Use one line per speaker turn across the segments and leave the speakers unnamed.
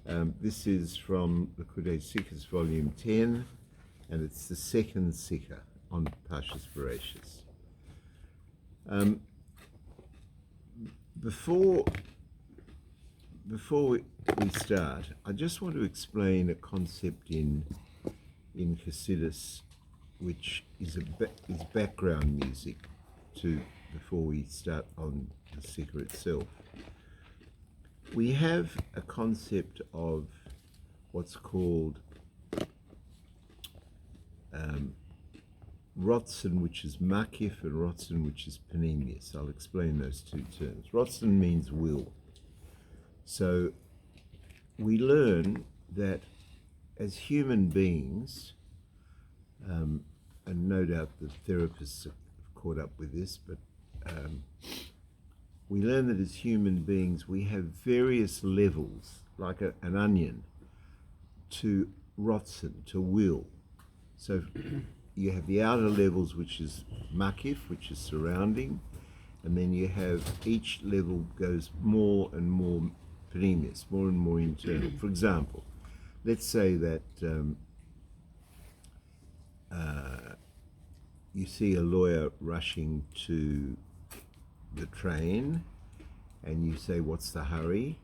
This is from Likkutei Sikhs, Volume 10, and it's the second Sikha on Parshat BEREISHIT. Before we start, I just want to explain a concept in Chassidus, which is background music before we start on the Sikha itself. We have a concept of what's called Rotzen, which is makif, and Rotzen, which is panemius. I'll explain those two terms. Rotzen means will. So we learn that as human beings, and no doubt the therapists have caught up with this, but we learn that as human beings we have various levels, like an onion, to rotzen, to will. So you have the outer levels, which is makif, which is surrounding, and then you have each level goes more and more panemius, more and more internal. For example, let's say that you see a lawyer rushing to the train, and you say, "What's the hurry?"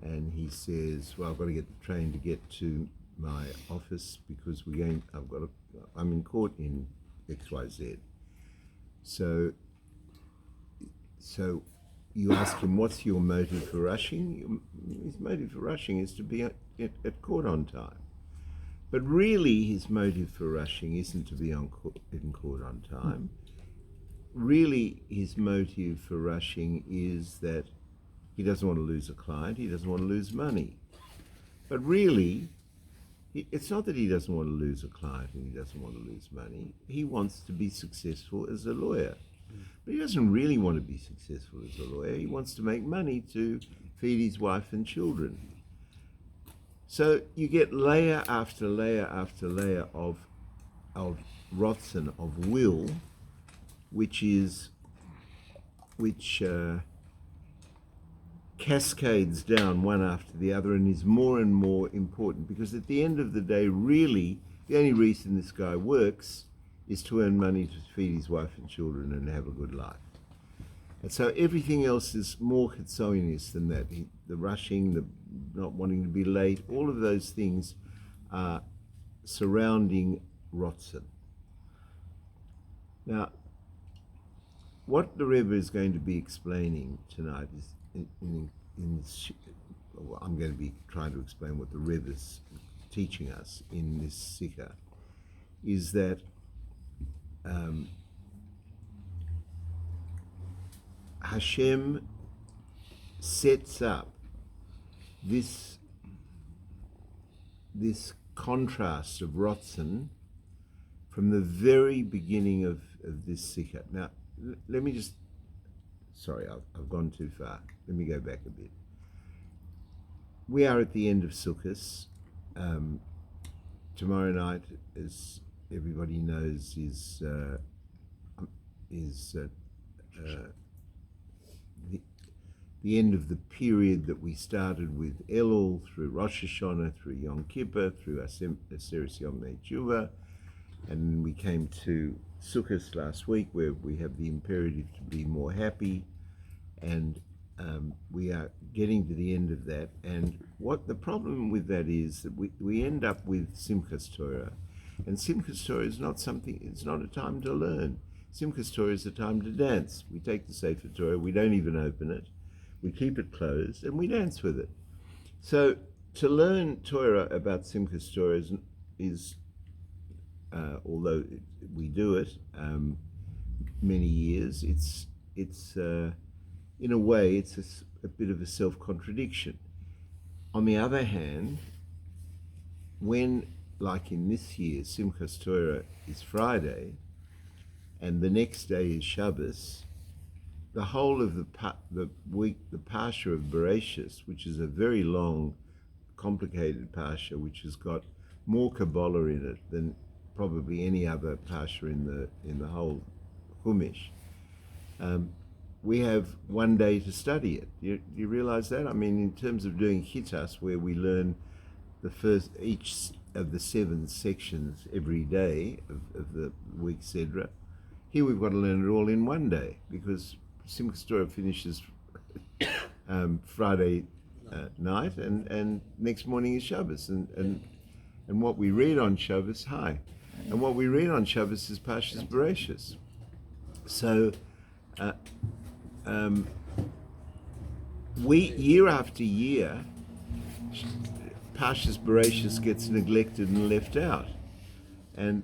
And he says, "Well, I've got to get the train to get to my office because I'm in court in XYZ." So you ask him, "What's your motive for rushing?" His motive for rushing is to be at court on time. But really, his motive for rushing isn't to be in court on time. Really, his motive for rushing is that he doesn't want to lose a client, he doesn't want to lose money. But really, it's not that he doesn't want to lose a client and he doesn't want to lose money. He wants to be successful as a lawyer. But he doesn't really want to be successful as a lawyer. He wants to make money to feed his wife and children. So you get layer after layer after layer of rotzen, of will, which cascades down one after the other and is more and more important, because at the end of the day, really, the only reason this guy works is to earn money to feed his wife and children and have a good life. And so everything else is more chitzonius than that. The rushing, the not wanting to be late, all of those things are surrounding rotzen. Now, what the Rebbe is going to be explaining tonight is I'm going to be trying to explain what the Rebbe is teaching us in this Sikha, is that Hashem sets up this contrast of rotzen from the very beginning of this Sikha. Now, let me just, sorry, I've gone too far. Let me go back a bit. We are at the end of Sukkot. Tomorrow night, as everybody knows, is the end of the period that we started with Elul, through Rosh Hashanah, through Yom Kippur, through Aseret Yom Teshuvah, and we came to Sukkot last week, where we have the imperative to be more happy, and we are getting to the end of that. And what the problem with that is that we end up with SIMCHAT TORAH, and SIMCHAT TORAH is not something, it's not a time to learn. SIMCHAT TORAH is a time to dance. We take the Sefer Torah, we don't even open it, we keep it closed, and we dance with it. So to learn Torah about SIMCHAT TORAH is although we do it many years, it's in a way, it's a bit of a self-contradiction. On the other hand, when, like in this year, SIMCHAT TORAH is Friday, and the next day is Shabbos, the whole of the week, the Parsha of BEREISHIT, which is a very long, complicated Parsha, which has got more Kabbalah in it than probably any other Parsha in the whole Chumash, we have one day to study it. Do you realize that? I mean, in terms of doing Chitas, where we learn each of the 7 sections every day of the week Sedra, here we've got to learn it all in one day, because SIMCHAT Torah finishes Friday night, and next morning is Shabbos, and what we read on Shabbos, and what we read on Shabbos is Parshas BEREISHIT. So we, year after year, Parshas BEREISHIT gets neglected and left out, and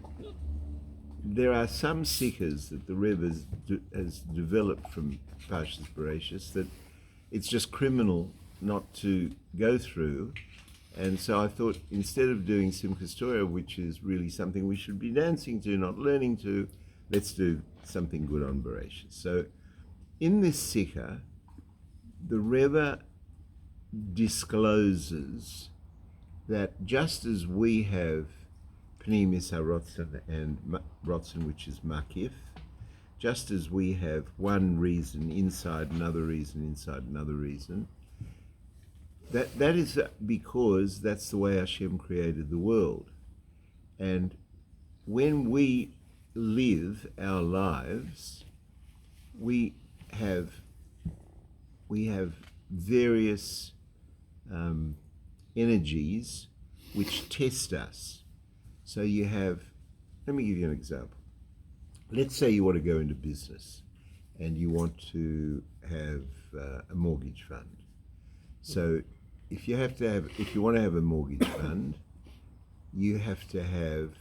there are some sikhas that the Rebbe has developed from Parshas BEREISHIT that it's just criminal not to go through. And so I thought, instead of doing SIMCHAT Torah, which is really something we should be dancing to, not learning to, let's do something good on BEREISHIT. So in this sikha, the Rebbe discloses that just as we have Pnimis HaRotzen and Rotzen, which is Makif, just as we have one reason inside another reason inside another reason, that is because that's the way Hashem created the world. And when we live our lives, we have various energies which test us. So you have, let me give you an example. Let's say you want to go into business and you want to have a mortgage fund. So if you want to have a mortgage fund, you have to have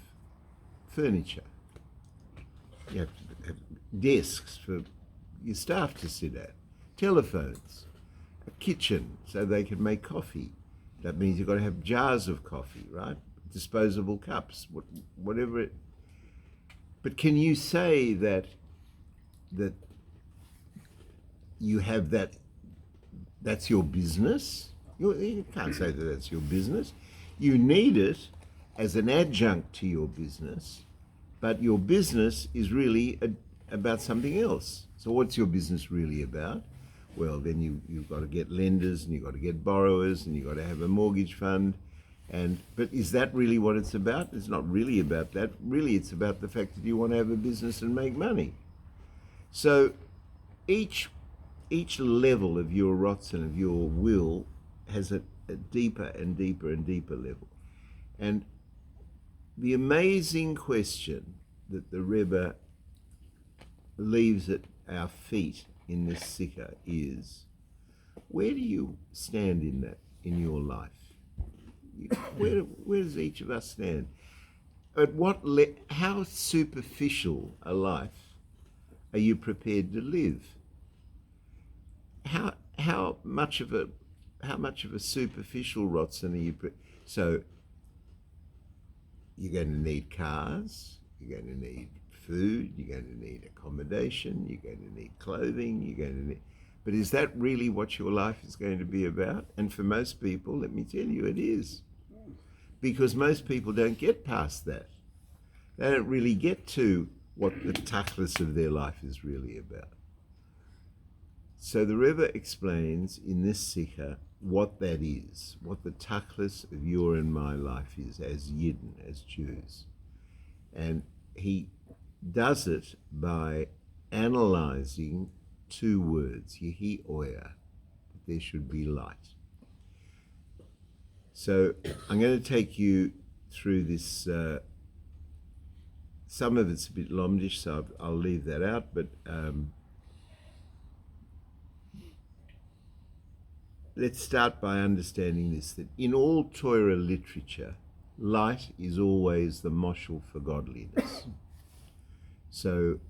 furniture. You have to have desks for your staff to sit at, telephones, a kitchen so they can make coffee. That means you've got to have jars of coffee, right? Disposable cups, whatever it. But can you say that you have that's your business? You can't say that that's your business. You need it as an adjunct to your business, but your business is really about something else. So what's your business really about? Well, then you've got to get lenders, and you've got to get borrowers, and you've got to have a mortgage fund. But is that really what it's about? It's not really about that. Really, it's about the fact that you want to have a business and make money. So each level of your rotzen, of your will, has a deeper and deeper and deeper level. And the amazing question that the Rebbe leaves at our feet in this sikha is, where do you stand in that, in your life? Where does each of us stand? At how superficial a life are you prepared to live? How much of a superficial rotzen are you? So you're going to need cars, you're going to need food, you're going to need accommodation, you're going to need clothing, you're going to need. But is that really what your life is going to be about? And for most people, let me tell you, it is. Because most people don't get past that. They don't really get to what the tachlis of their life is really about. So the Rebbe explains in this sikha what that is, what the tachlis of your and my life is as Yidden, as Jews. And he does it by analyzing 2 words, Yehi Oya, that there should be light. So I'm going to take you through this. Some of it's a bit lomdish, so I'll leave that out, but let's start by understanding this, that in all Torah literature, light is always the moshel for godliness. So,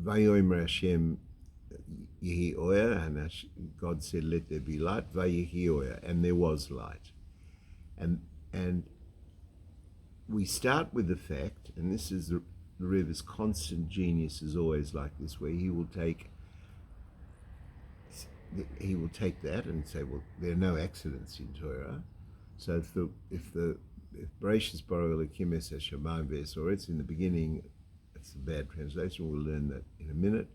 Vayomer Hashem Yehi Oya, and God said, let there be light, Vayehi Oya, and there was light. And we start with the fact, and this is the Rebbe's constant genius is always like this, where he will take that and say, well, there are no accidents in Torah. So if Bereshis bara Elokim es hashamayim ve'es haaretz, in the beginning, that's a bad translation, we'll learn that in a minute.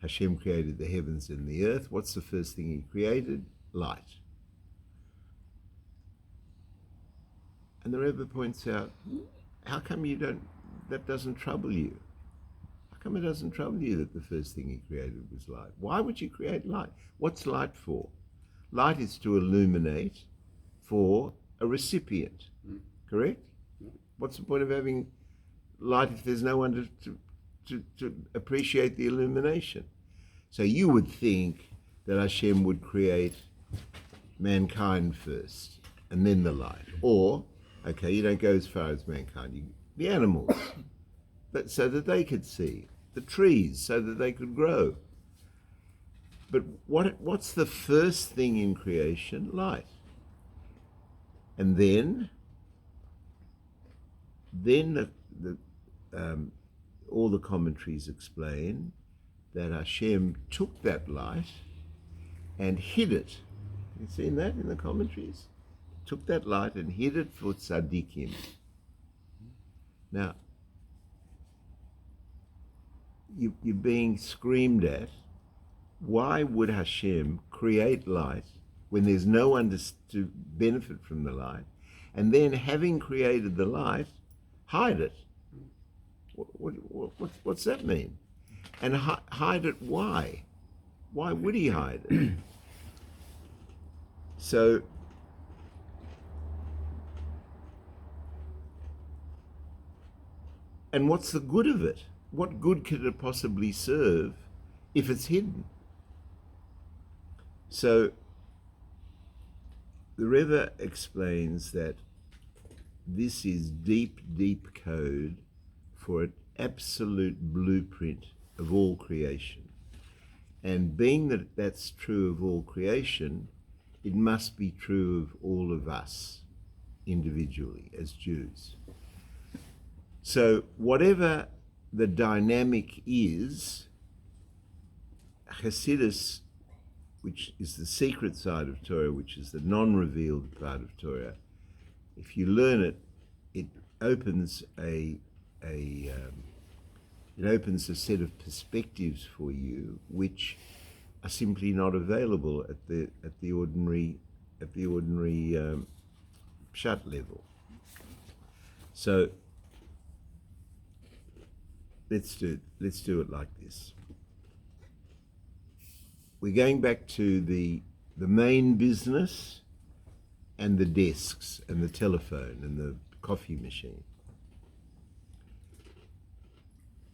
Hashem created the heavens and the earth. What's the first thing he created? Light. And the Rebbe points out, how come that doesn't trouble you? How come it doesn't trouble you that the first thing he created was light? Why would you create light? What's light for? Light is to illuminate for a recipient, correct? What's the point of having light if there's no one to appreciate the illumination? So you would think that Hashem would create mankind first and then the light. Or, okay, you don't go as far as mankind, the animals, so that they could see, the trees, so that they could grow. But what's the first thing in creation? Light. And then all the commentaries explain that Hashem took that light and hid it. You've seen that in the commentaries? Took that light and hid it for tzaddikim. Now, you're being screamed at. Why would Hashem create light when there's no one to benefit from the light, and then having created the light, hide it? What's that mean? And hide it why? Why would he hide it? So, and what's the good of it? What good could it possibly serve if it's hidden? So, the Rebbe explains that this is deep, deep code for an absolute blueprint of all creation. And being that that's true of all creation, it must be true of all of us individually as Jews. So whatever the dynamic is, Hasidus, which is the secret side of Torah, which is the non-revealed part of Torah, if you learn it, it opens a set of perspectives for you which are simply not available at the ordinary pshat level. So let's do it like this. We're going back to the main business and the desks and the telephone and the coffee machine.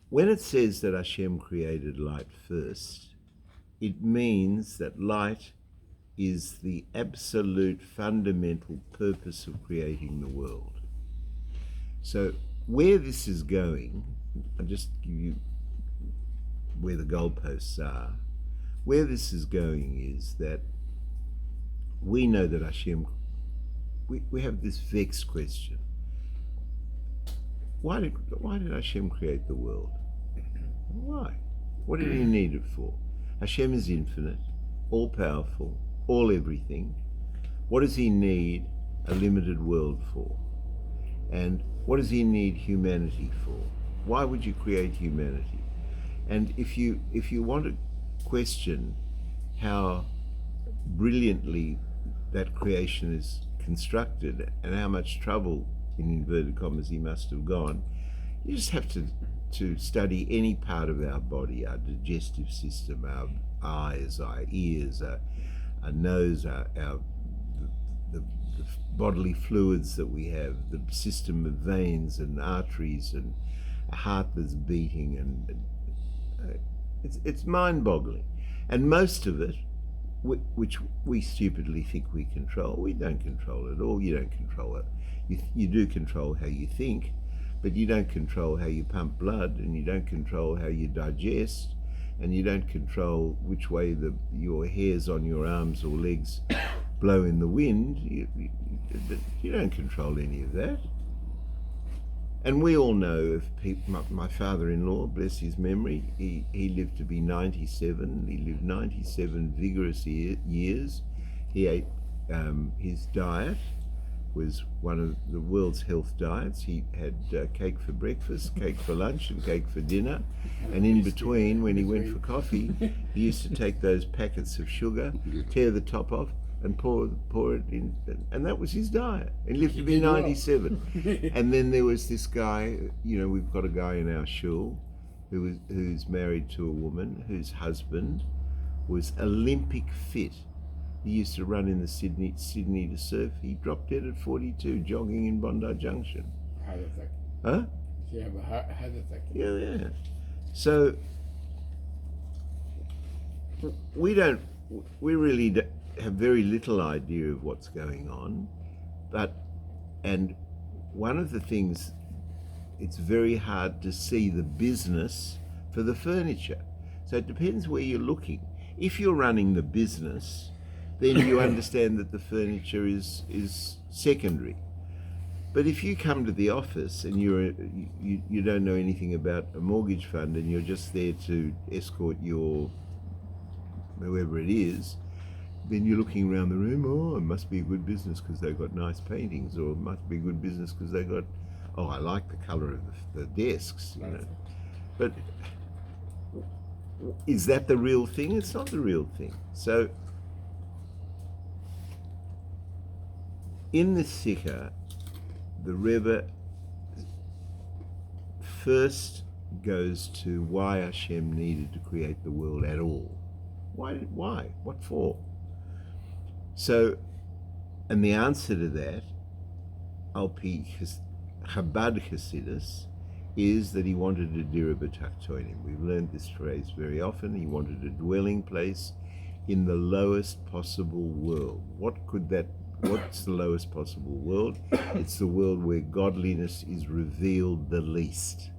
When it says that Hashem created light first, it means that light is the absolute fundamental purpose of creating the world. So where this is going, I'll just give you where the goalposts are. Where this is going is that we know that Hashem, we have this vexed question. Why did Hashem create the world? Why? What did he need it for? Hashem is infinite, all-powerful, all-everything. What does he need a limited world for? And what does he need humanity for? Why would you create humanity? And if you want to question how brilliantly that creation is constructed and how much trouble, in inverted commas, he must have gone, you just have to study any part of our body, our digestive system, our eyes, our ears, our nose, the bodily fluids that we have, the system of veins and arteries and a heart that's beating, and it's mind-boggling. And most of it, which we stupidly think we control, we don't control it all. You don't control it. You do control how you think, but you don't control how you pump blood, and you don't control how you digest, and you don't control which way your hairs on your arms or legs blow in the wind. You don't control any of that. And we all know of people, my father-in-law, bless his memory, he lived to be 97. He lived 97 vigorous years. He ate his diet was one of the world's health diets. He had cake for breakfast, cake for lunch, and cake for dinner. And in between, when he went for coffee, he used to take those packets of sugar, tear the top off, and pour it in. And that was his diet. He lived to be 97. And then there was this guy, we've got a guy in our shul who's married to a woman whose husband was Olympic fit. He used to run in the Sydney to surf. He dropped dead at 42, jogging in Bondi Junction.
Heart attack.
Huh?
He have a heart attack.
Yeah. So we really have very little idea of what's going on, and one of the things, it's very hard to see the business for the furniture. So it depends where you're looking. If you're running the business, then you understand that the furniture is secondary. But if you come to the office and you don't know anything about a mortgage fund and you're just there to escort your whoever it is, then you're looking around the room, it must be a good business because they've got nice paintings, or it must be a good business because they've got, I like the colour of the desks, But is that the real thing? It's not the real thing. So in the Sikha, the Rebbe first goes to why Hashem needed to create the world at all. Why? What for? So, and the answer to that, Al-Pi Chabad Hasidus, is that he wanted a dira b'taktonim. We've learned this phrase very often. He wanted a dwelling place in the lowest possible world. What's the lowest possible world? It's the world where godliness is revealed the least.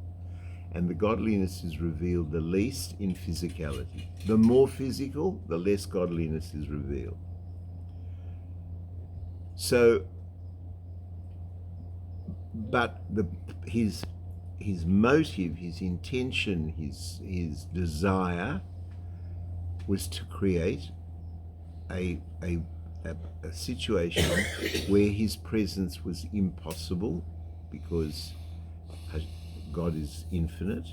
And the godliness is revealed the least in physicality. The more physical, the less godliness is revealed. So, but his motive, his intention, his desire was to create a situation where his presence was impossible, because God is infinite.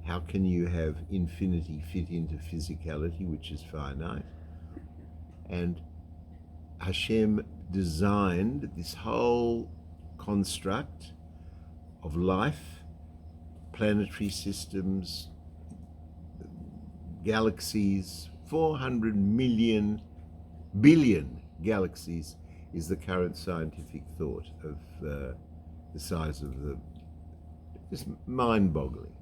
How can you have infinity fit into physicality, which is finite? And Hashem designed this whole construct of life, planetary systems, galaxies, 400 billion galaxies is the current scientific thought of the size of just mind-boggling.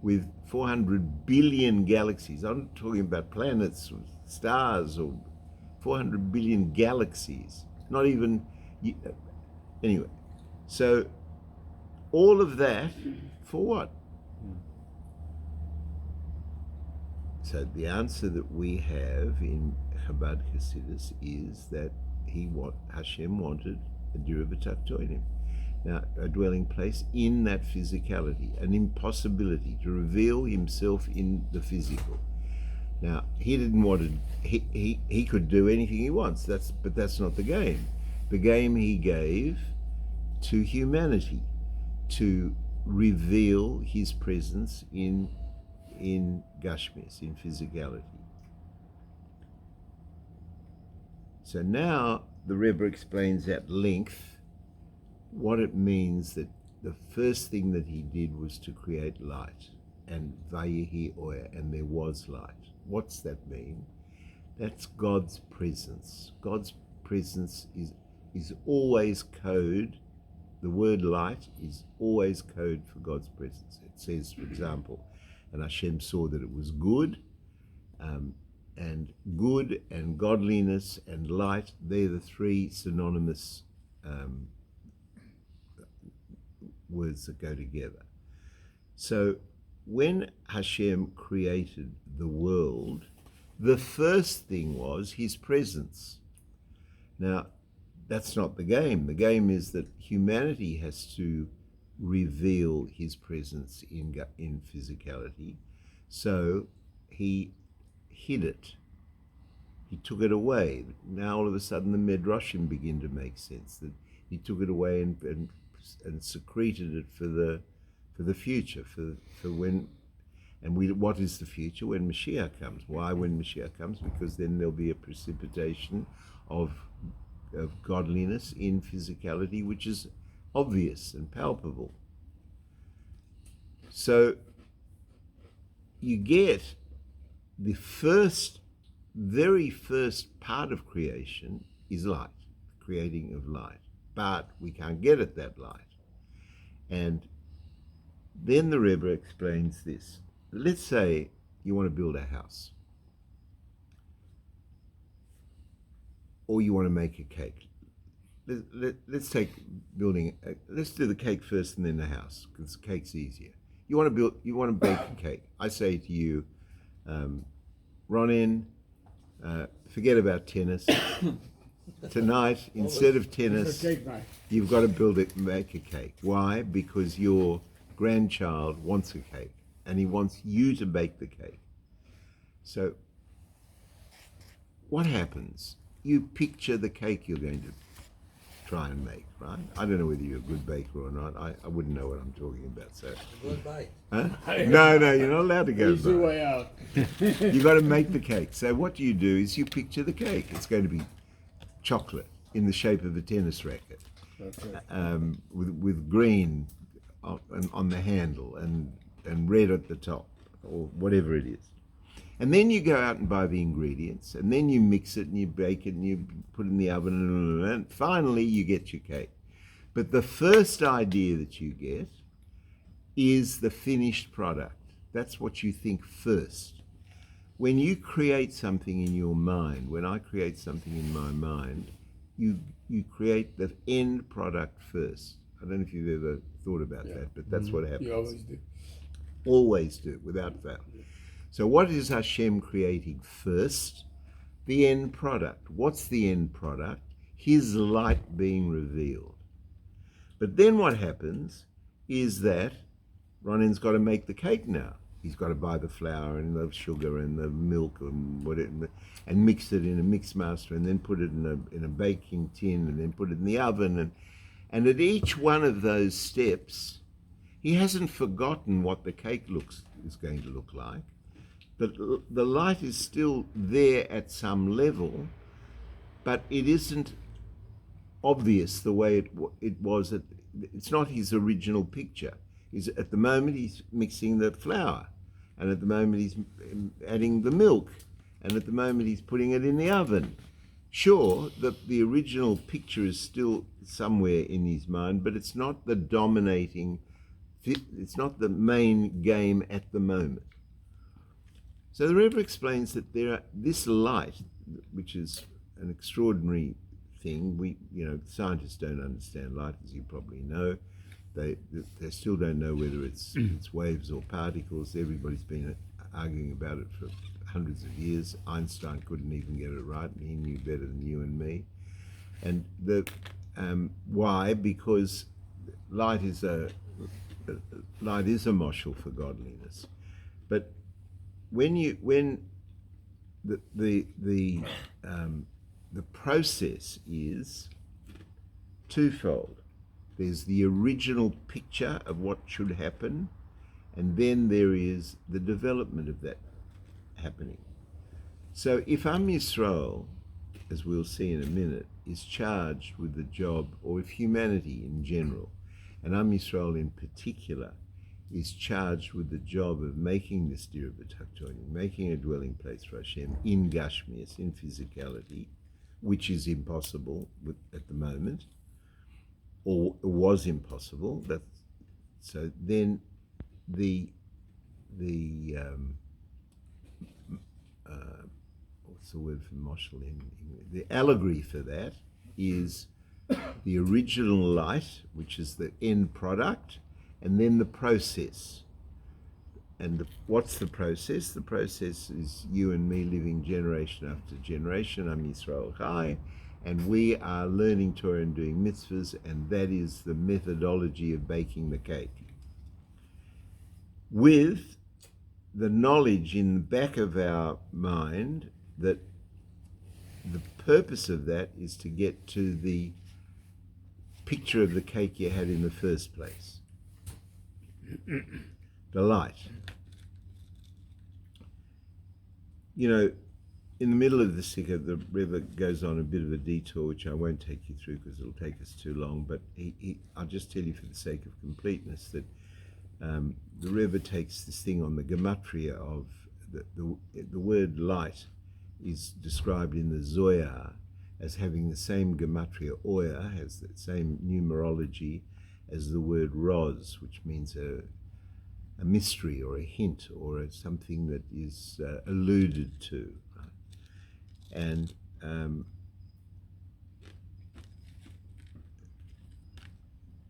With 400 billion galaxies, I'm not talking about planets or stars, or 400 billion galaxies, not even, anyway. So all of that, for what? So the answer that we have in Chabad Hasidus is that Hashem wanted a dira b'taktonim. Now, a dwelling place in that physicality, an impossibility to reveal himself in the physical. Now, he didn't want to, he could do anything he wants, but that's not the game. The game he gave to humanity, to reveal his presence in Gashmis, in physicality. So now the Rebbe explains at length what it means that the first thing that he did was to create light, and Vayehi Oyer, and there was light. What's that mean? That's God's presence. God's presence is always code. The word light is always code for God's presence. It says, for example, and Hashem saw that it was good, and good and godliness and light, they're the three synonymous words that go together. So when Hashem created the world, the first thing was his presence. Now, that's not the game. The game is that humanity has to reveal his presence in physicality. So he hid it. He took it away. Now all of a sudden the Medrashim begin to make sense, that He took it away and secreted it for the future, for when. And what is the future? When Mashiach comes. Why when Mashiach comes? Because then there'll be a precipitation of godliness in physicality, which is obvious and palpable. So you get the very first part of creation is light, creating of light. But we can't get at that light. And then the Rebbe explains this. Let's say you want to build a house, or you want to make a cake. Let's take building. Let's do the cake first, and then the house, because the cake's easier. You want to bake a cake. I say to you, Ronin, forget about tennis. Tonight, instead of tennis, you've got to make a cake. Why? Because your grandchild wants a cake, and he wants you to bake the cake. So what happens? You picture the cake you're going to try and make, right? I don't know whether you're a good baker or not. I wouldn't know what I'm talking about. So
Good bite.
huh? No, you're not allowed to go
Easy
by.
way out.
You've got to make the cake. So what you do is you picture the cake. It's going to be chocolate in the shape of a tennis racket,
That's it.
with green on the handle and red at the top, or whatever it is. And then you go out and buy the ingredients, and then you mix it and you bake it and you put it in the oven, and finally you get your cake. But the first idea that you get is the finished product. That's what you think first. When you create something in your mind, when I create something in my mind, you create the end product first. I don't know if you've ever thought about that, but that's what happens.
You always do.
Always do, without fail. So what is Hashem creating first? The end product. What's the end product? His light being revealed. But then what happens is that Ronin's got to make the cake now. He's got to buy the flour and the sugar and the milk and whatever, and mix it in a mix master, and then put it in a baking tin, and then put it in the oven. And at each one of those steps, he hasn't forgotten what the cake is going to look like. But the light is still there at some level, but it isn't obvious the way it was. It's not his original picture. At the moment he's mixing the flour, and at the moment he's adding the milk, and at the moment he's putting it in the oven. Sure, the original picture is still somewhere in his mind, but it's not the dominating, it's not the main game at the moment. So the Rebbe explains that this light, which is an extraordinary thing. Scientists don't understand light, as you probably know. They still don't know whether it's waves or particles. Everybody's been arguing about it for hundreds of years. Einstein couldn't even get it right, and he knew better than you and me. And why? Because light is a moshel for godliness. But when the process is twofold. There's the original picture of what should happen, and then there is the development of that happening. So if Am Yisrael, as we'll see in a minute, is charged with the job, or if humanity in general, and Am Yisrael in particular, is charged with the job of making this Dira B'Taktonim, making a dwelling place for Hashem in Gashmias, in physicality, which is impossible at the moment, or was impossible. So then what's the word for moshel in the allegory for that is the original light, which is the end product, and then the process. And what's the process? The process is you and me living generation after generation, Am Yisrael Chai, and we are learning Torah and doing mitzvahs, and that is the methodology of baking the cake. With the knowledge in the back of our mind that the purpose of that is to get to the picture of the cake you had in the first place. The light. You know, in the middle of the Sikha, the Rebbe goes on a bit of a detour, which I won't take you through because it'll take us too long, but I'll just tell you for the sake of completeness that the Rebbe takes this thing on the gematria of the word light is described in the Zohar as having the same gematria, Oya, has the same numerology as the word Roz, which means a mystery or a hint or something that is alluded to. Right? And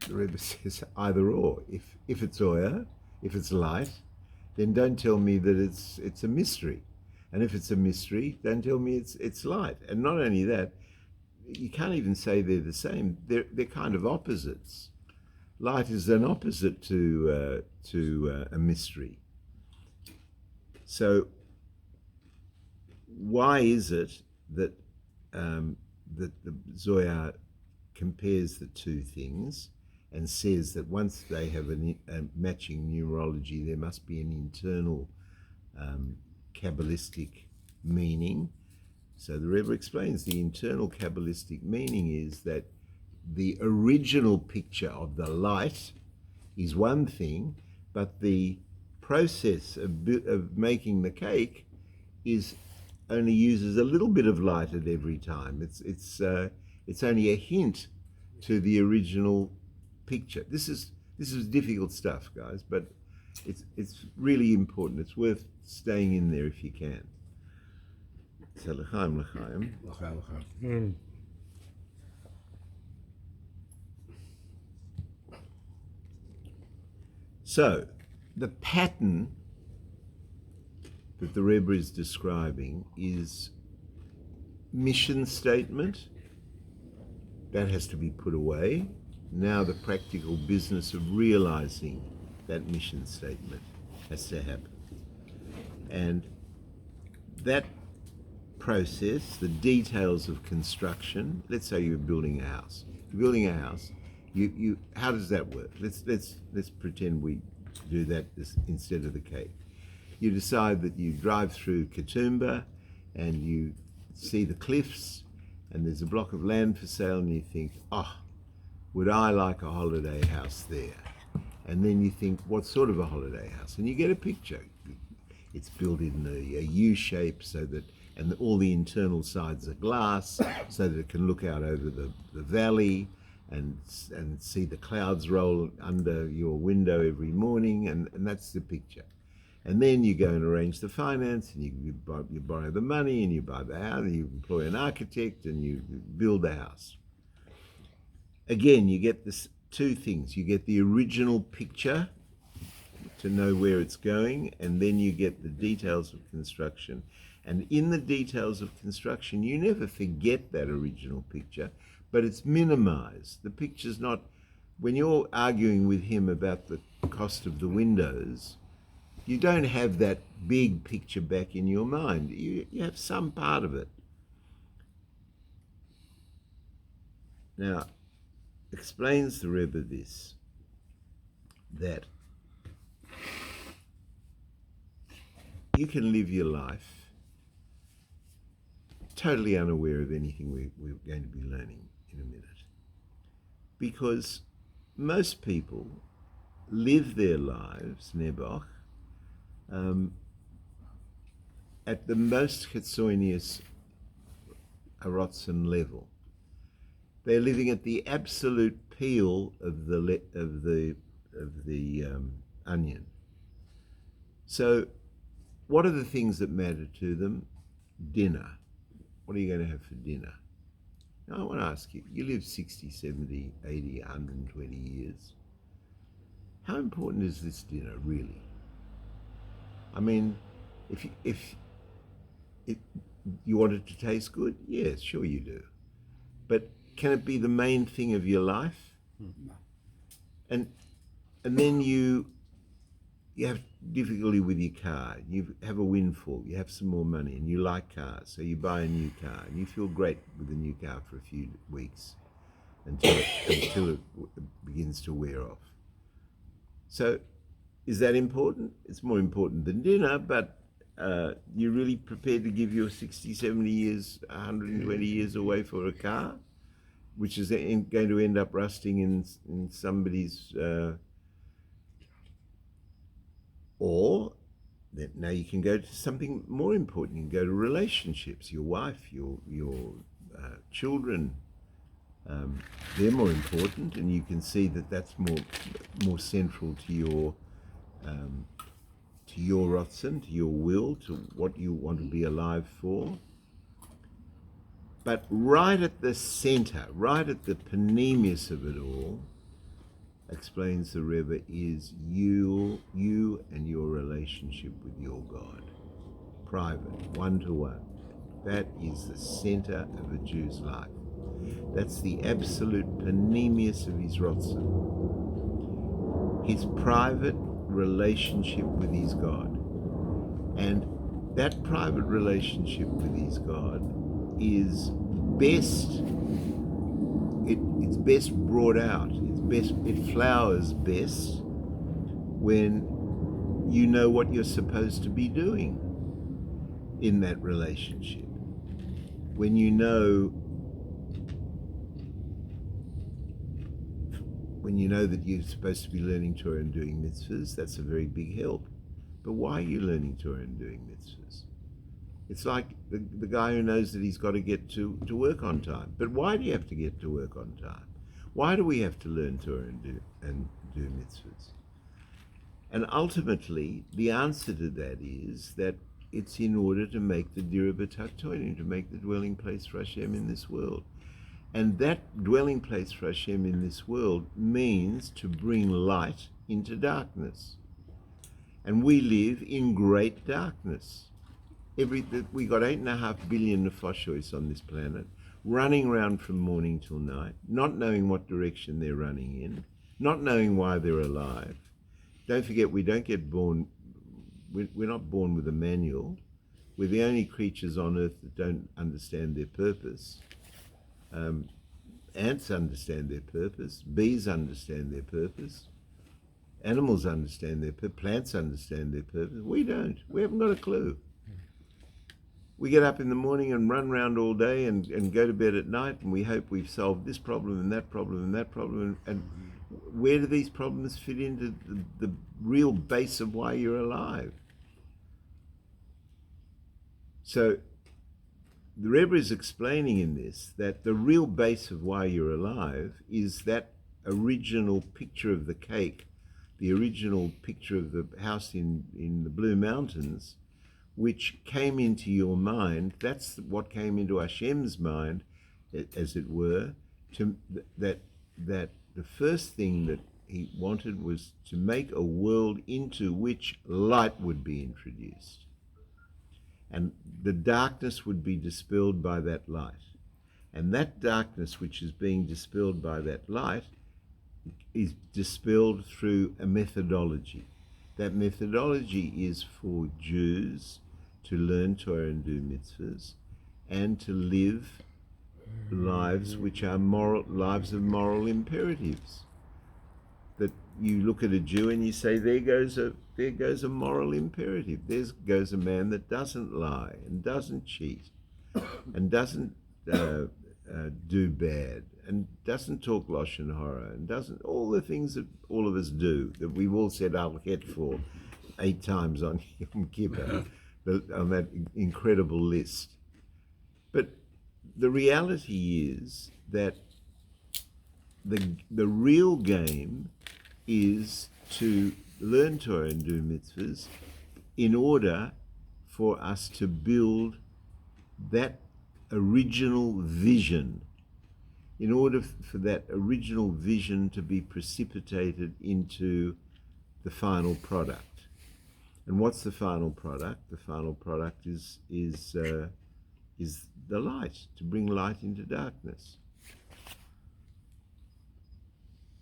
the Rebbe says either or. If it's Oya, if it's light, then don't tell me that it's a mystery. And if it's a mystery, don't tell me it's light. And not only that, you can't even say they're the same. They're kind of opposites. Light is an opposite to a mystery. So why is it that that the Zohar compares the two things and says that once they have a matching numerology, there must be an internal Kabbalistic meaning? So the Rebbe explains the internal Kabbalistic meaning is that the original picture of the light is one thing, but the process of making the cake only uses a little bit of light at every time. It's only a hint to the original picture. This is difficult stuff, guys, but it's really important. It's worth staying in there if you can. So l'chaim, l'chaim.
L'chaim, l'chaim.
So the pattern that the Rebbe is describing is mission statement. That has to be put away. Now the practical business of realizing that mission statement has to happen. And that process, the details of construction, let's say you're building a house. You're building a house, you how does that work? Let's pretend we do that instead of the cake. You decide that you drive through Katoomba and you see the cliffs and there's a block of land for sale and you think, would I like a holiday house there? And then you think, what sort of a holiday house? And you get a picture. It's built in a U shape so that, and all the internal sides are glass so that it can look out over the valley and see the clouds roll under your window every morning, and that's the picture. And then you go and arrange the finance, and you borrow the money, and you buy the house, and you employ an architect, and you build the house. Again, you get this two things. You get the original picture to know where it's going, and then you get the details of construction. And in the details of construction, you never forget that original picture, but it's minimized. The picture's not, when you're arguing with him about the cost of the windows, you don't have that big picture back in your mind. You have some part of it. Now, explains the Rebbe this, that you can live your life totally unaware of anything we're going to be learning in a minute. Because most people live their lives, Nebuch, at the most chitzonius arotzen level. They're living at the absolute peel of the onion. So, what are the things that matter to them? Dinner. What are you going to have for dinner? Now, I want to ask you, you live 60, 70, 80, 120 years. How important is this dinner, really? I mean, if you want it to taste good, yes, sure you do. But can it be the main thing of your life?
No.
And then you have difficulty with your car, you have a windfall, you have some more money, and you like cars, so you buy a new car, and you feel great with the new car for a few weeks. until it begins to wear off. So, is that important? It's more important than dinner, but you're really prepared to give your 60, 70 years, 120 years away for a car, which is going to end up rusting in somebody's... or that now you can go to something more important. You can go to relationships, your wife, your children. They're more important, and you can see that that's more central to your Ratzon, to your will, to what you want to be alive for. But right at the center, right at the panemius of it all, explains the Rebbe, is you and your relationship with your God. Private, one-to-one. That is the center of a Jew's life. That's the absolute panemius of his Ratzon. His private relationship with his God. And that private relationship with his God is best, it's best brought out. It flowers best when you know what you're supposed to be doing in that relationship. When you know that you're supposed to be learning Torah and doing mitzvahs, that's a very big help. But why are you learning Torah and doing mitzvahs? It's like the guy who knows that he's got to get to work on time. But why do you have to get to work on time? Why do we have to learn Torah and do mitzvahs? And ultimately, the answer to that is that it's in order to make the Dira B'Tachtonim, to make the dwelling place for Hashem in this world. And that dwelling place for Hashem in this world means to bring light into darkness. And we live in great darkness. We got 8.5 billion nefashos on this planet, running around from morning till night, not knowing what direction they're running in, not knowing why they're alive. Don't forget, we don't get born, we're not born with a manual. We're the only creatures on earth that don't understand their purpose. Ants understand their purpose, bees understand their purpose, animals understand their purpose, plants understand their purpose. We don't. We haven't got a clue. We get up in the morning and run around all day and go to bed at night, and we hope we've solved this problem and that problem and that problem. And where do these problems fit into the real base of why you're alive? So the Rebbe is explaining in this that the real base of why you're alive is that original picture of the cake, the original picture of the house in the Blue Mountains, which came into your mind. That's what came into Hashem's mind, as it were, that the first thing that he wanted was to make a world into which light would be introduced. And the darkness would be dispelled by that light. And that darkness which is being dispelled by that light is dispelled through a methodology. That methodology is for Jews to learn Torah and do mitzvahs, and to live lives which are lives of moral imperatives. That you look at a Jew and you say, there goes a moral imperative. There goes a man that doesn't lie and doesn't cheat and doesn't do bad and doesn't talk lashon hara and doesn't all the things that all of us do, that we've all said al-chet for 8 times on Yom Kippur, on that incredible list. But the reality is that the real game is to learn Torah and do mitzvahs in order for us to build that original vision, in order for that original vision to be precipitated into the final product. And what's the final product? The final product is the light, to bring light into darkness.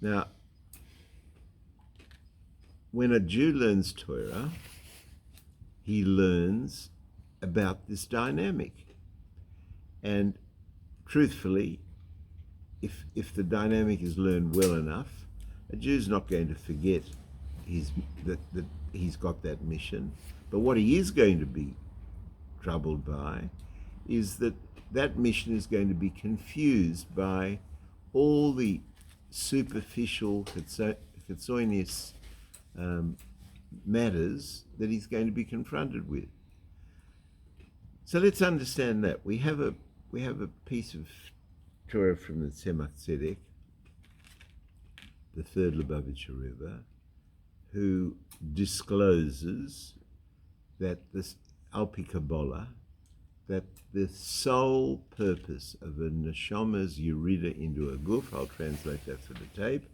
Now, when a Jew learns Torah, he learns about this dynamic. And truthfully, if the dynamic is learned well enough, a Jew's not going to forget that he's got that mission. But what he is going to be troubled by is that mission is going to be confused by all the superficial Chitzonis matters that he's going to be confronted with. So let's understand that. We have a piece of Torah from the Tzemach Tzedek, the third Lubavitcher Rebbe, who discloses that this Al-Pi Kabbalah, that the sole purpose of a neshama's yerida into a guf, I'll translate that for the tape,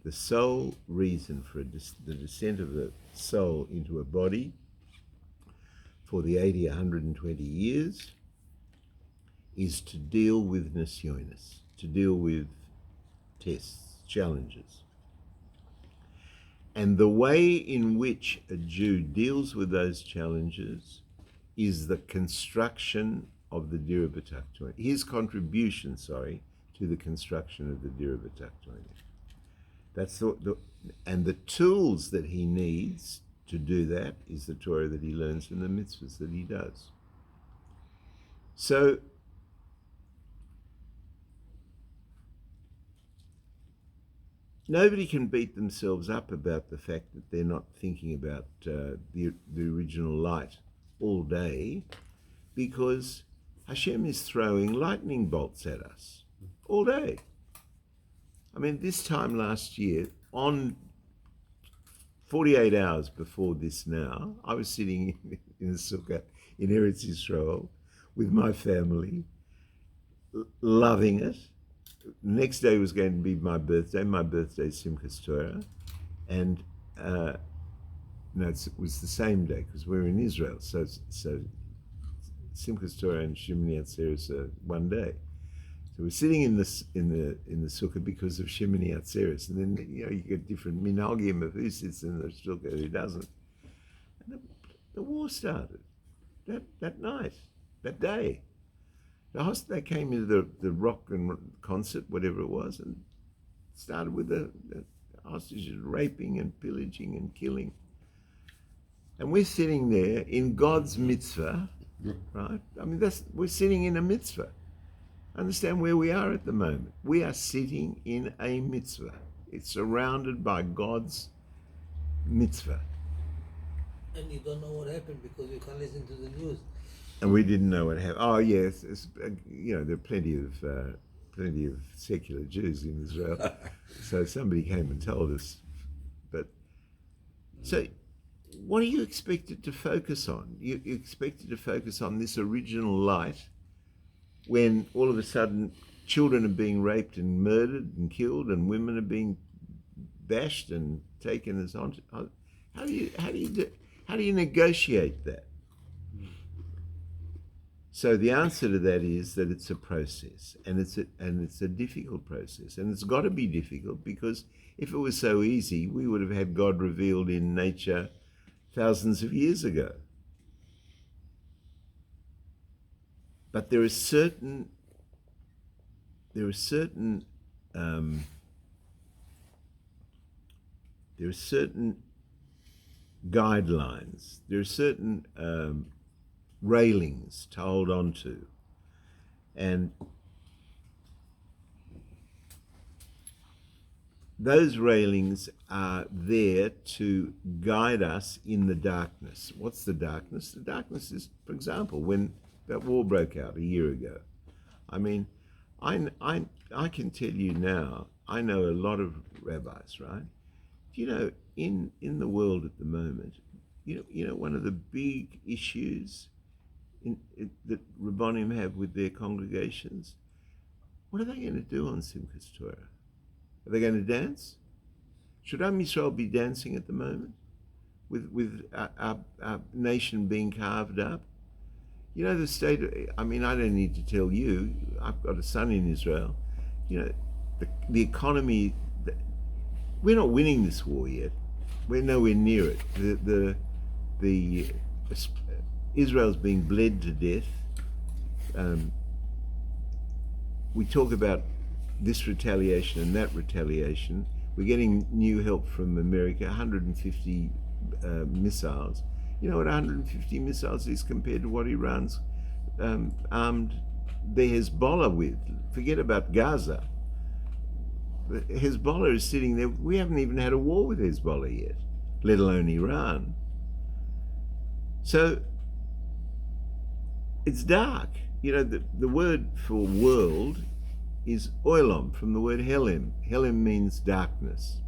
the sole reason for the descent of a soul into a body for the 80, 120 years is to deal with nisyonis, to deal with tests, challenges. And the way in which a Jew deals with those challenges is the construction of the Dira B'Tachtonim, his contribution, to the construction of the Dira B'Tachtonim. That's and the tools that he needs to do that is the Torah that he learns from the mitzvahs that he does. So, nobody can beat themselves up about the fact that they're not thinking about the original light all day, because Hashem is throwing lightning bolts at us all day. I mean, this time last year, on 48 hours before this now, I was sitting in a sukkah in Eretz Yisrael with my family, loving it. The next day was going to be my birthday. My birthday is Simchas Torah. And it was the same day because we're in Israel. So Simchas Torah and Shemini Atzeres are one day. So we're sitting in the sukkah because of Shemini Atzeres, and then you get different minhagim of who sits in the sukkah, who doesn't. And the war started that night, that day. They came into the rock and concert, whatever it was, and started with the hostages raping and pillaging and killing. And we're sitting there in God's mitzvah, right? I mean, we're sitting in a mitzvah. Understand where we are at the moment. We are sitting in a mitzvah. It's surrounded by God's mitzvah.
And you don't know what happened because you can't listen to the news.
And we didn't know what happened. Oh yes, there are plenty of secular Jews in Israel. So somebody came and told us. But so, what are you expected to focus on? You expected to focus on this original light, when all of a sudden children are being raped and murdered and killed, and women are being bashed and taken as on. How do you negotiate that? So the answer to that is that it's a process, and it's a difficult process, and it's got to be difficult, because if it was so easy, we would have had God revealed in nature thousands of years ago. But there are certain guidelines. There are certain railings to hold on to, and those railings are there to guide us in the darkness. What's the darkness? The darkness is, for example, when that war broke out a year ago. I mean, I can tell you now, I know a lot of rabbis, right? You know, in the world at the moment, you know, one of the big issues that Rabbonim have with their congregations, what are they going to do on Simchas Torah? Are they going to dance? Should Am Yisrael be dancing at the moment, with our nation being carved up? You know, the state, I mean, I don't need to tell you, I've got a son in Israel. You know, the economy, we're not winning this war yet. We're nowhere near it. The Israel's being bled to death. We talk about this retaliation and that retaliation. We're getting new help from America, 150 missiles. You know what 150 missiles is compared to what Iran's armed the Hezbollah with? Forget about Gaza. Hezbollah is sitting there. We haven't even had a war with Hezbollah yet, let alone Iran. So it's dark. You know, the word for world is oilom, from the word helim. Helim means darkness.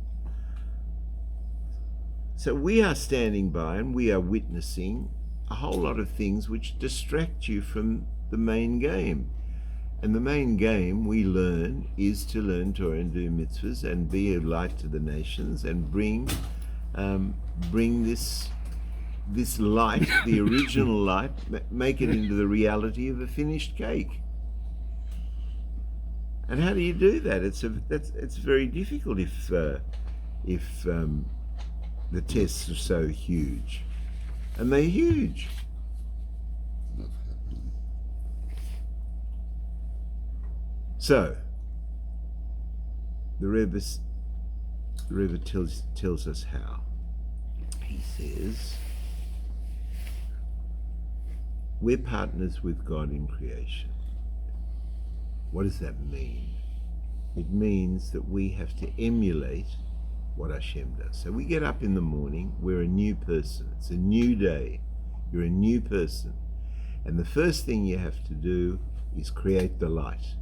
So we are standing by and we are witnessing a whole lot of things which distract you from the main game. And the main game we learn is to learn Torah and do mitzvahs and be a light to the nations and bring this light, the original light, make it into the reality of a finished cake. And how do you do that? It's very difficult if the tests are so huge, and they're huge. So the Rebbe tells us how. He says, we're partners with God in creation. What does that mean? It means that we have to emulate what Hashem does. So we get up in the morning, we're a new person. It's a new day. You're a new person. And the first thing you have to do is create the light.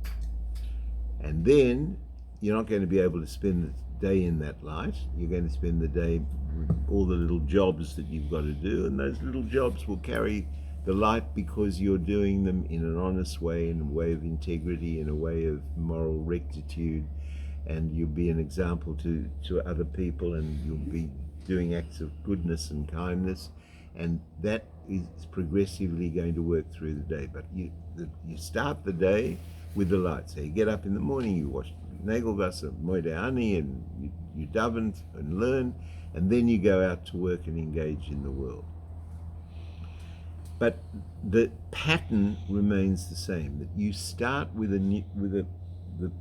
And then you're not going to be able to spend the day in that light. You're going to spend the day with all the little jobs that you've got to do, and those little jobs will carry the light because you're doing them in an honest way, in a way of integrity, in a way of moral rectitude, and you'll be an example to other people, and you'll be doing acts of goodness and kindness, and that is progressively going to work through the day. But you start the day with the light. So you get up in the morning, you wash Nagelwasser, Moide Ani, and you daven and learn, and then you go out to work and engage in the world. But the pattern remains the same, that you start with the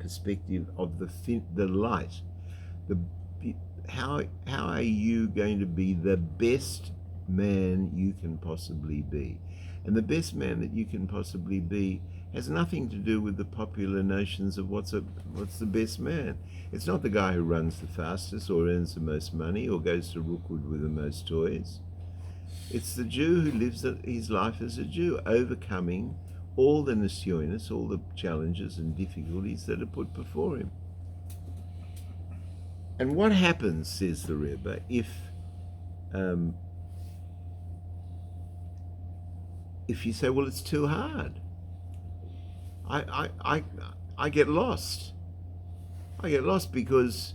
perspective of the light. How are you going to be the best man you can possibly be? And the best man that you can possibly be has nothing to do with the popular notions of what's the best man. It's not the guy who runs the fastest or earns the most money or goes to Rookwood with the most toys. It's the Jew who lives his life as a Jew, overcoming all the nisyonis, all the challenges and difficulties that are put before him. And what happens, says the Rebbe, if you say, well, it's too hard? I get lost. I get lost because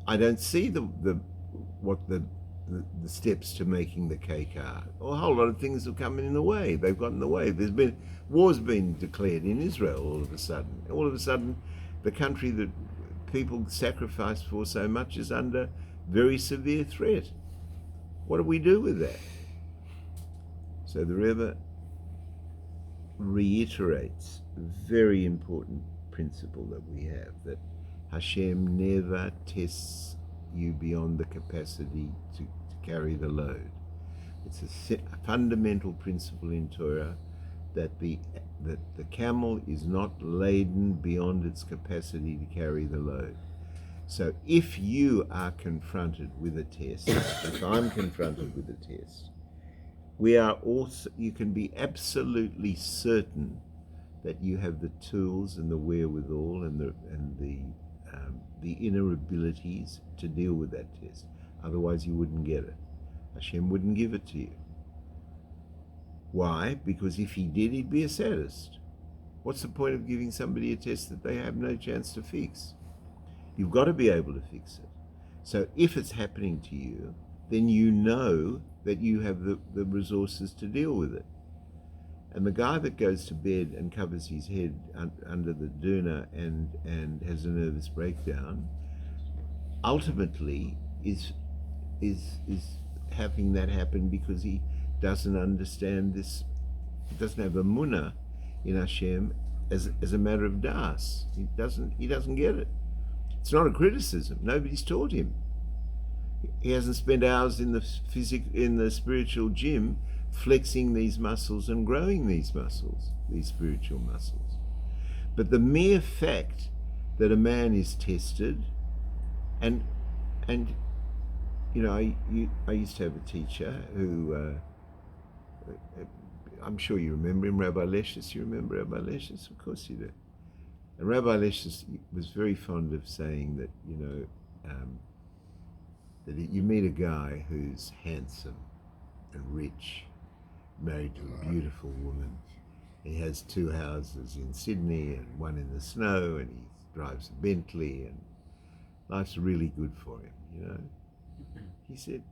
I don't see what the steps to making the cake are. A whole lot of things have come in the way. They've gotten in the way. War's been declared in Israel all of a sudden. All of a sudden, the country that people sacrifice for so much is under very severe threat. What do we do with that? So the Rebbe reiterates a very important principle that we have, that Hashem never tests you beyond the capacity to carry the load. It's a fundamental principle in Torah that the camel is not laden beyond its capacity to carry the load. So if you are confronted with a test, if I'm confronted with a test, you can be absolutely certain that you have the tools and the wherewithal and the inner abilities to deal with that test. Otherwise you wouldn't get it. Hashem wouldn't give it to you. Why? Because if he did, he'd be a sadist. What's the point of giving somebody a test that they have no chance to fix? You've got to be able to fix it. So if it's happening to you, then you know that you have the resources to deal with it. And the guy that goes to bed and covers his head under the doona and has a nervous breakdown, ultimately is having that happen because he doesn't understand this, doesn't have a munah in Hashem as a matter of das. He doesn't get it. It's not a criticism. Nobody's taught him. He hasn't spent hours in the spiritual gym flexing these muscles and growing these muscles, these spiritual muscles. But the mere fact that a man is tested, and you know, I used to have a teacher who I'm sure you remember him, Rabbi Leshus. You remember Rabbi Leshus? Of course you do. And Rabbi Leshus was very fond of saying that, you know, that you meet a guy who's handsome and rich, married to a beautiful woman. He has 2 houses in Sydney and 1 in the snow, and he drives a Bentley, and life's really good for him, you know. He said,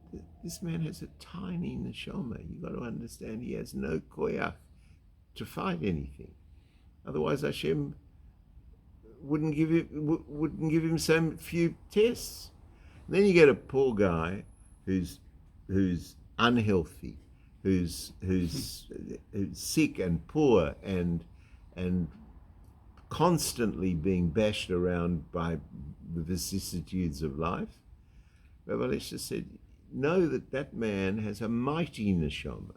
this man has a tiny neshama. You've got to understand, he has no koyach to fight anything. Otherwise Hashem wouldn't give him so few tests. And then you get a poor guy who's unhealthy, who's sick and poor and constantly being bashed around by the vicissitudes of life. Rabbi Leshus said, know that man has a mighty neshama.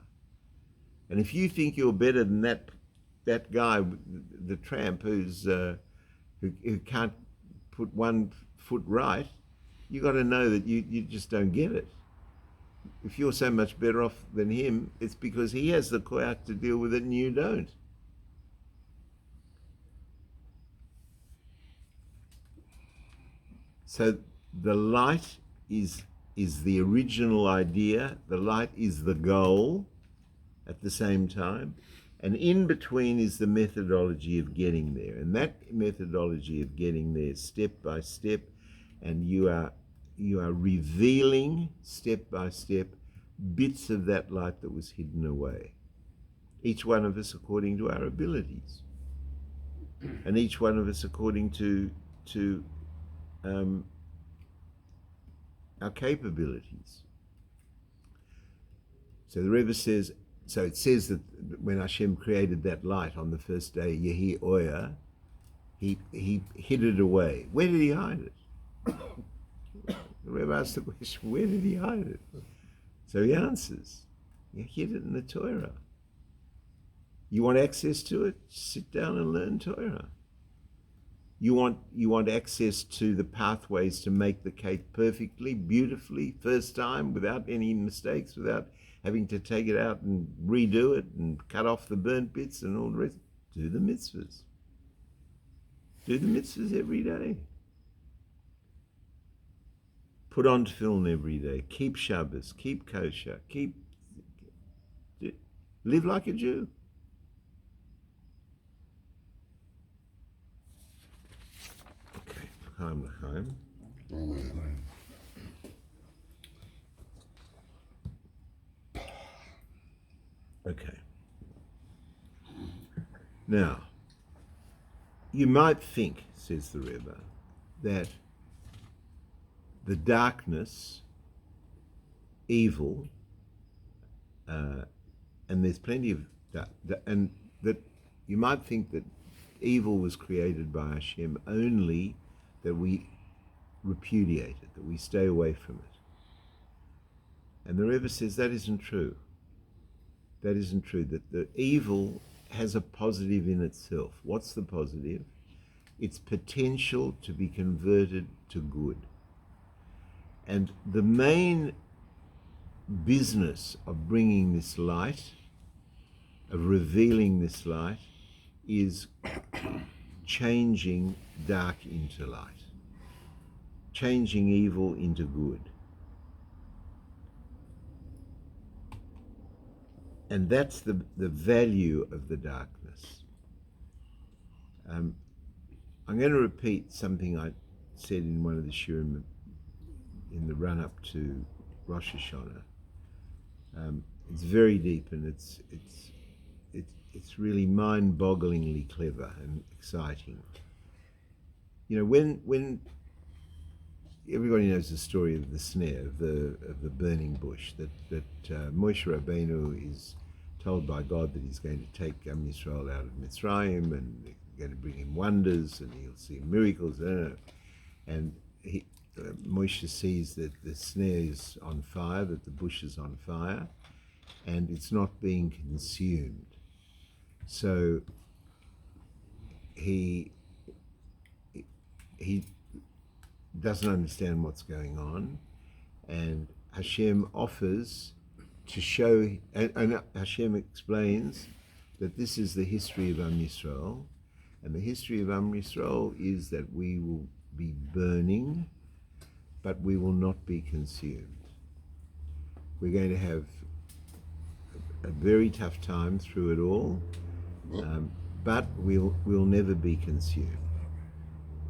And if you think you're better than that guy, the tramp who can't put 1 foot right, you got to know that you just don't get it. If you're so much better off than him, it's because he has the koyach to deal with it and you don't. So the light is the original idea, the light is the goal at the same time, and in between is the methodology of getting there. And that methodology of getting there step by step, and you are revealing step by step bits of that light that was hidden away. Each one of us according to our abilities, and each one of us according to our capabilities. So the Rebbe says, so it says that when Hashem created that light on the first day, Yehi Oya, he hid it away. Where did he hide it? The Rebbe asked the question, where did he hide it? So he answers, he hid it in the Torah. You want access to it? Sit down and learn Torah. You want access to the pathways to make the cake perfectly, beautifully, first time, without any mistakes, without having to take it out and redo it and cut off the burnt bits and all the rest. Do the mitzvahs. Do the mitzvahs every day. Put on tefillin every day. Keep Shabbos. Keep kosher. Live like a Jew. L'chaim. Okay. Now, you might think, says the Rebbe, that the darkness, evil, and there's plenty of and that you might think that evil was created by Hashem only that we repudiate it, that we stay away from it. And the Rebbe says that isn't true. That isn't true, that the evil has a positive in itself. What's the positive? Its potential to be converted to good. And the main business of bringing this light, of revealing this light, is changing dark into light, changing evil into good. And that's the value of the darkness. I'm going to repeat something I said in one of the shiurim in the run-up to Rosh Hashanah. It's very deep, and it's really mind-bogglingly clever and exciting. You know, when everybody knows the story of the snare, of the burning bush, that Moshe Rabbeinu is told by God that he's going to take Am Yisrael out of Mitzrayim, and going to bring him wonders, and he'll see miracles. And Moshe sees that the snare is on fire, that the bush is on fire, and it's not being consumed. So he doesn't understand what's going on, and Hashem offers to show, and Hashem explains that this is the history of Am Yisrael, and the history of Am Yisrael is that we will be burning, but we will not be consumed. We're going to have a very tough time through it all, but we'll never be consumed.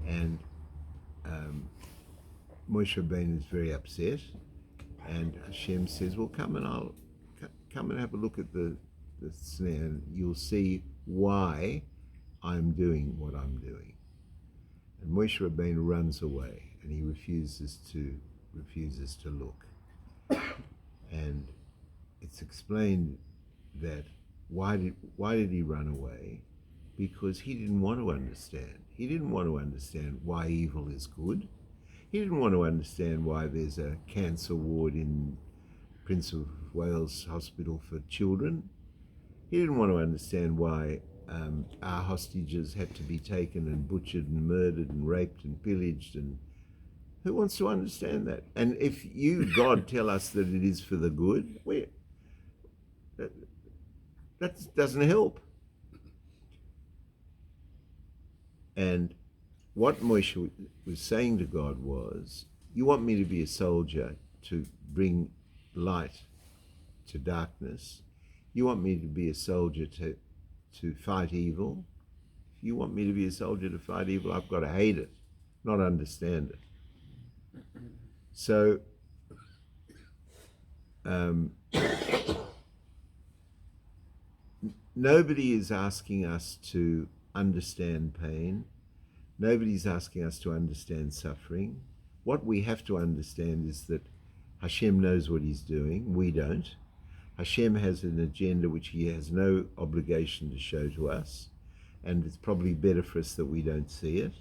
And Moshe Rabbeinu is very upset, and Hashem says, well, come and have a look at the snare, and you'll see why I'm doing what I'm doing. And Moshe Rabbeinu runs away, and he refuses to look. And it's explained that why did he run away? Because he didn't want to understand. He didn't want to understand why evil is good. He didn't want to understand why there's a cancer ward in Prince of Wales Hospital for children. He didn't want to understand why our hostages had to be taken and butchered and murdered and raped and pillaged. And who wants to understand that? And if you, God, tell us that it is for the good, that doesn't help. And what Moshe was saying to God was, you want me to be a soldier to bring light to darkness. You want me to be a soldier to fight evil. If you want me to be a soldier to fight evil, I've got to hate it, not understand it. So nobody is asking us to understand pain. Nobody's asking us to understand suffering. What we have to understand is that Hashem knows what he's doing. We don't. Hashem has an agenda which he has no obligation to show to us, and it's probably better for us that we don't see it.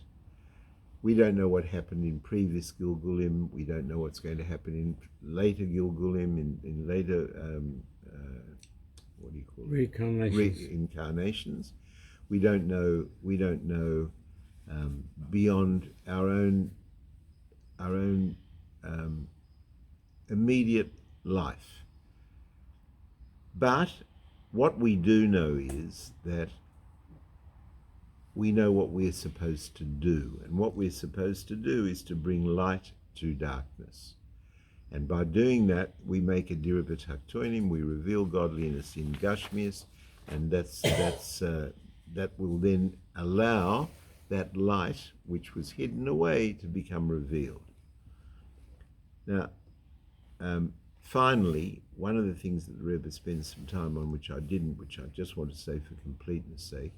We don't know what happened in previous Gilgulim. We don't know what's going to happen in later Gilgulim, in later, what do you call it? Reincarnations. We don't know beyond our own immediate life. But what we do know is that we know what we're supposed to do, and what we're supposed to do is to bring light to darkness. And by doing that, we make a dira b'tachtonim, we reveal godliness in Gashmias, and that will then allow that light which was hidden away to become revealed. Now, finally, one of the things that the Rebbe spends some time on, which I didn't, which I just want to say for completeness sake,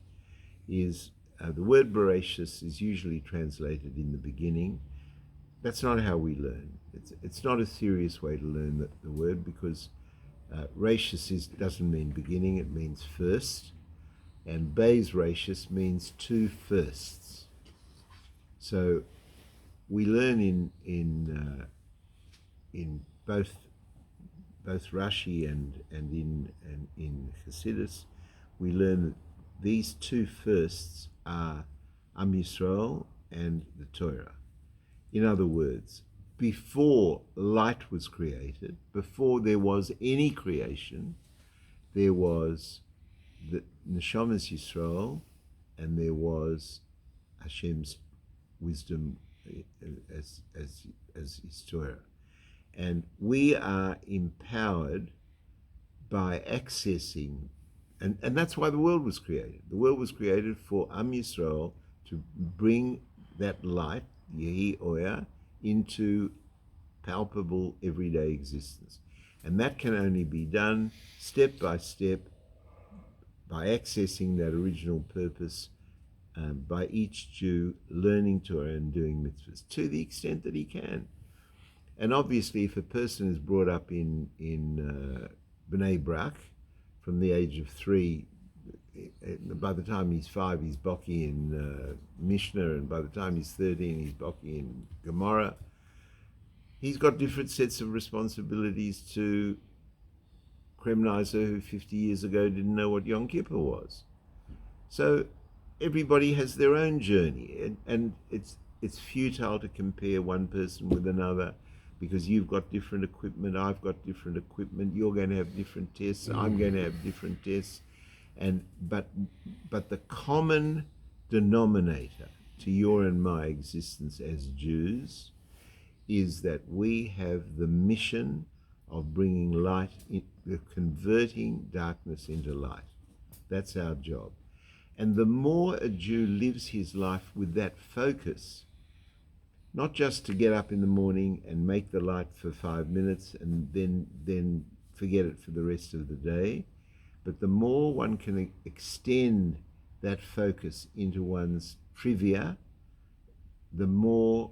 is the word Bereishit is usually translated in the beginning. That's not how we learn. It's not a serious way to learn the word, because Reishis doesn't mean beginning, it means first, and Beis Reishis means two firsts. So we learn in both Rashi and in Chassidus, we learn that these two firsts are Am Yisrael and the Torah. In other words, before light was created, before there was any creation, there was the Neshamas Yisrael, and there was Hashem's wisdom as his Torah. And we are empowered by accessing, and that's why the world was created. The world was created for Am Yisrael to bring that light, Yehi Oya, into palpable everyday existence. And that can only be done step by step by accessing that original purpose, by each Jew learning Torah and doing mitzvahs to the extent that he can. And obviously, if a person is brought up in Bnei Brak from the age of 3, by the time he's 5, he's Baki in Mishnah, and by the time he's 13, he's Baki in Gemara. He's got different sets of responsibilities to Kremnizer, who 50 years ago didn't know what Yom Kippur was. So everybody has their own journey, and it's futile to compare one person with another, because you've got different equipment, I've got different equipment, you're going to have different tests, I'm going to have different tests, but the common denominator to your and my existence as Jews is that we have the mission of bringing light, converting darkness into light. That's our job. And the more a Jew lives his life with that focus, not just to get up in the morning and make the light for 5 minutes and then forget it for the rest of the day, but the more one can extend that focus into one's trivia, the more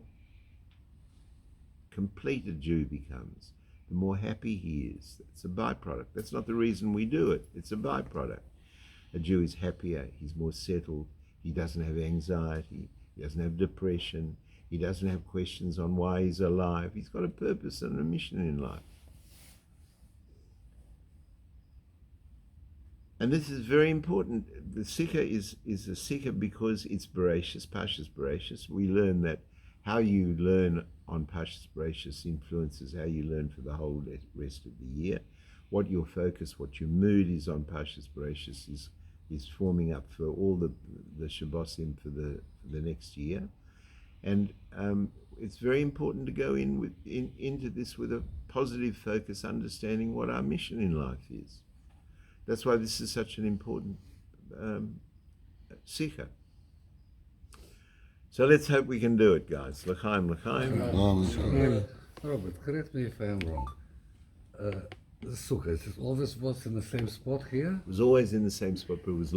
complete a Jew becomes, the more happy he is. It's a byproduct. That's not the reason we do it. It's a byproduct. A Jew is happier, he's more settled, he doesn't have anxiety, he doesn't have depression, he doesn't have questions on why he's alive. He's got a purpose and a mission in life. And this is very important. The Sikha is a Sikha because it's Bereishit, Parshat Bereishit. We learn that how you learn on Parshat Bereishit influences how you learn for the whole rest of the year. What your focus, what your mood is on Parshat Bereishit is forming up for all the Shabbosim for the next year. And it's very important to go into this with a positive focus, understanding what our mission in life is. That's why this is such an important Sikha. So let's hope we can do it, guys. L'chaim, l'chaim.
Robert, correct me if I am wrong. The sukkah, is it always was in the same spot here?
It was always in the same spot, but it was